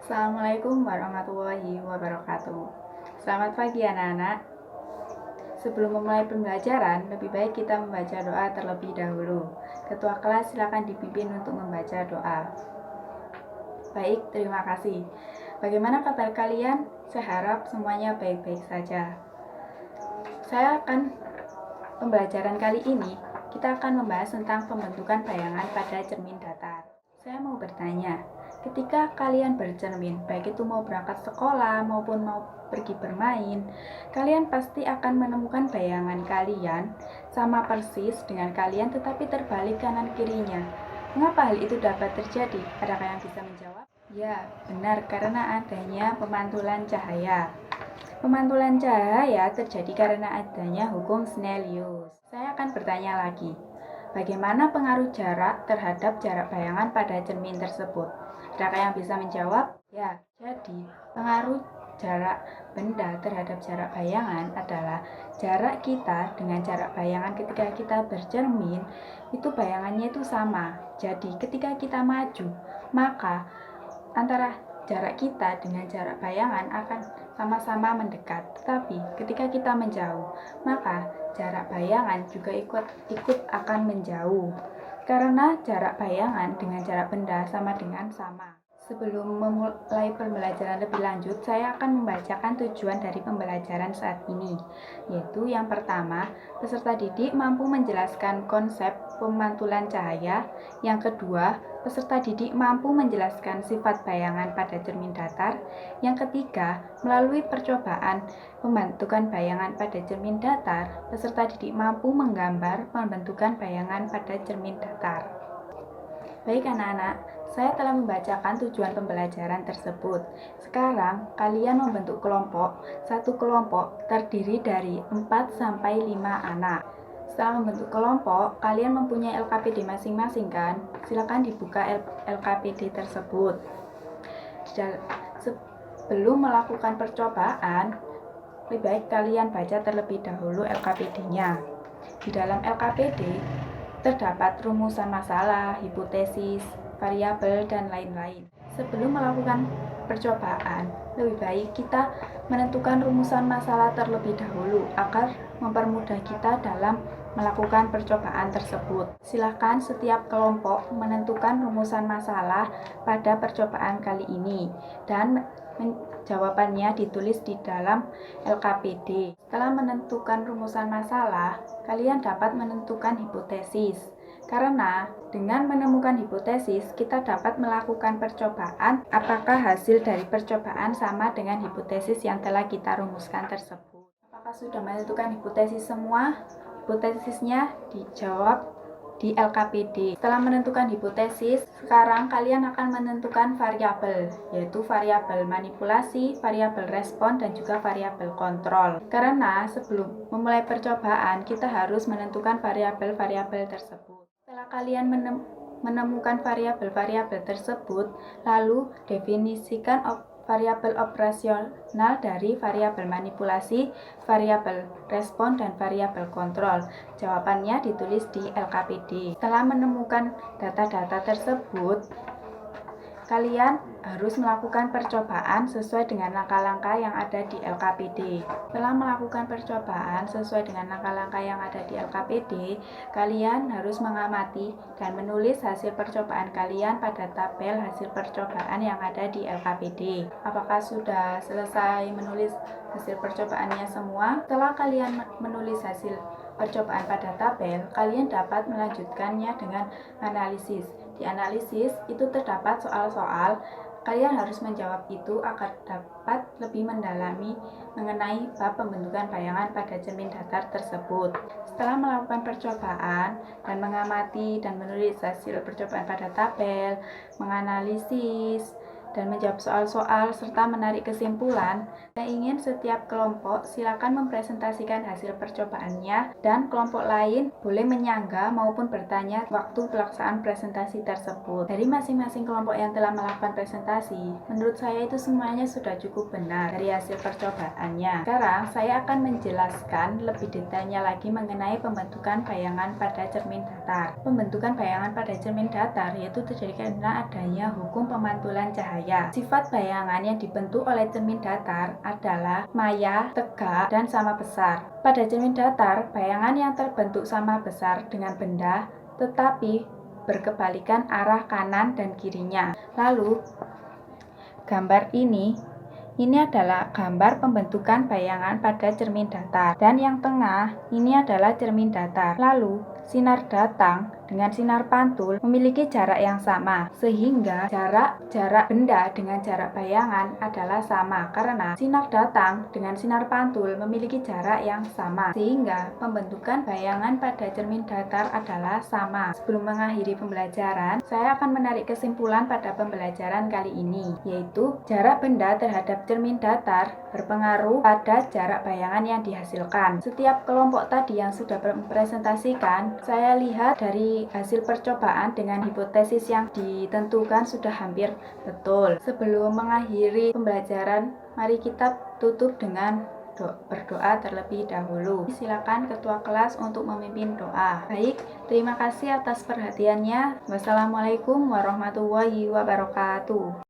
Assalamualaikum warahmatullahi wabarakatuh. Selamat pagi anak-anak. Sebelum memulai pembelajaran, lebih baik kita membaca doa terlebih dahulu. Ketua kelas silakan dipimpin untuk membaca doa. Baik, terima kasih. Bagaimana kabar kalian? Saya harap semuanya baik-baik saja. Pembelajaran kali ini, kita akan membahas tentang pembentukan bayangan pada cermin datar. Saya mau bertanya, ketika kalian bercermin, baik itu mau berangkat sekolah maupun mau pergi bermain, kalian pasti akan menemukan bayangan kalian sama persis dengan kalian tetapi terbalik kanan kirinya. Mengapa hal itu dapat terjadi? Adakah yang bisa menjawab? Ya, benar, karena adanya pemantulan cahaya. Pemantulan cahaya terjadi karena adanya hukum Snellius. Saya akan bertanya lagi, bagaimana pengaruh jarak terhadap jarak bayangan pada cermin tersebut? Adakah yang bisa menjawab? Ya, jadi pengaruh jarak benda terhadap jarak bayangan adalah jarak kita dengan jarak bayangan ketika kita bercermin, itu bayangannya itu sama. Jadi ketika kita maju, maka antara jarak kita dengan jarak bayangan akan sama-sama mendekat. Tetapi ketika kita menjauh, maka jarak bayangan juga ikut akan menjauh. Karena jarak bayangan dengan jarak benda sama dengan sama. Sebelum memulai pembelajaran lebih lanjut, saya akan membacakan tujuan dari pembelajaran saat ini, yaitu yang pertama, peserta didik mampu menjelaskan konsep pemantulan cahaya. Yang kedua, peserta didik mampu menjelaskan sifat bayangan pada cermin datar. Yang ketiga, melalui percobaan pembentukan bayangan pada cermin datar, peserta didik mampu menggambar pembentukan bayangan pada cermin datar. Baik anak-anak, saya telah membacakan tujuan pembelajaran tersebut. Sekarang, kalian membentuk kelompok. Satu kelompok terdiri dari 4-5 anak. Setelah membentuk kelompok, kalian mempunyai LKPD masing-masing kan? Silakan dibuka LKPD tersebut. Sebelum melakukan percobaan, lebih baik kalian baca terlebih dahulu LKPD-nya. Di dalam LKPD, terdapat rumusan masalah, hipotesis, variabel, dan lain-lain. Sebelum melakukan percobaan, lebih baik kita menentukan rumusan masalah terlebih dahulu agar mempermudah kita dalam melakukan percobaan tersebut. Silakan setiap kelompok menentukan rumusan masalah pada percobaan kali ini dan jawabannya ditulis di dalam LKPD. Setelah menentukan rumusan masalah, kalian dapat menentukan hipotesis. Karena dengan menemukan hipotesis, kita dapat melakukan percobaan apakah hasil dari percobaan sama dengan hipotesis yang telah kita rumuskan tersebut. Apakah sudah menentukan hipotesis semua? Hipotesisnya dijawab di LKPD. Setelah menentukan hipotesis, sekarang kalian akan menentukan variabel, yaitu variabel manipulasi, variabel respon, dan juga variabel kontrol. Karena sebelum memulai percobaan, kita harus menentukan variabel-variabel tersebut. Setelah kalian menemukan variabel-variabel tersebut, lalu definisikan variabel operasional dari variabel manipulasi, variabel respon, dan variabel kontrol. Jawabannya ditulis di LKPD. Setelah menemukan data-data tersebut, kalian harus melakukan percobaan sesuai dengan langkah-langkah yang ada di LKPD. Setelah melakukan percobaan sesuai dengan langkah-langkah yang ada di LKPD, kalian harus mengamati dan menulis hasil percobaan kalian pada tabel hasil percobaan yang ada di LKPD. Apakah sudah selesai menulis hasil percobaannya semua? Setelah kalian menulis hasil percobaan pada tabel, kalian dapat melanjutkannya dengan analisis. Di analisis itu terdapat soal-soal, kalian harus menjawab itu agar dapat lebih mendalami mengenai bab pembentukan bayangan pada cermin datar tersebut. Setelah melakukan percobaan dan mengamati dan menulis hasil percobaan pada tabel, menganalisis, dan menjawab soal-soal serta menarik kesimpulan, saya ingin setiap kelompok silakan mempresentasikan hasil percobaannya dan kelompok lain boleh menyangga maupun bertanya waktu pelaksanaan presentasi tersebut. Dari masing-masing kelompok yang telah melakukan presentasi, menurut saya itu semuanya sudah cukup benar dari hasil percobaannya. Sekarang saya akan menjelaskan lebih detailnya lagi mengenai pembentukan bayangan pada cermin datar. Pembentukan bayangan pada cermin datar yaitu terjadi karena adanya hukum pemantulan cahaya. cahaya. Sifat bayangan yang dibentuk oleh cermin datar adalah maya, tegak, dan sama besar. Pada cermin datar, bayangan yang terbentuk sama besar dengan benda, tetapi berkebalikan arah kanan dan kirinya. Lalu, gambar ini adalah gambar pembentukan bayangan pada cermin datar. Dan yang tengah, ini adalah cermin datar. Lalu, sinar datang dengan sinar pantul memiliki jarak yang sama, sehingga jarak benda dengan jarak bayangan adalah sama, karena sinar datang dengan sinar pantul memiliki jarak yang sama, sehingga pembentukan bayangan pada cermin datar adalah sama. Sebelum mengakhiri pembelajaran, saya akan menarik kesimpulan pada pembelajaran kali ini, yaitu jarak benda terhadap cermin datar berpengaruh pada jarak bayangan yang dihasilkan. Setiap kelompok tadi yang sudah presentasikan, saya lihat dari hasil percobaan dengan hipotesis yang ditentukan sudah hampir betul. Sebelum mengakhiri pembelajaran, mari kita tutup dengan berdoa terlebih dahulu. Silakan ketua kelas untuk memimpin doa. Baik, terima kasih atas perhatiannya. Wassalamualaikum warahmatullahi wabarakatuh.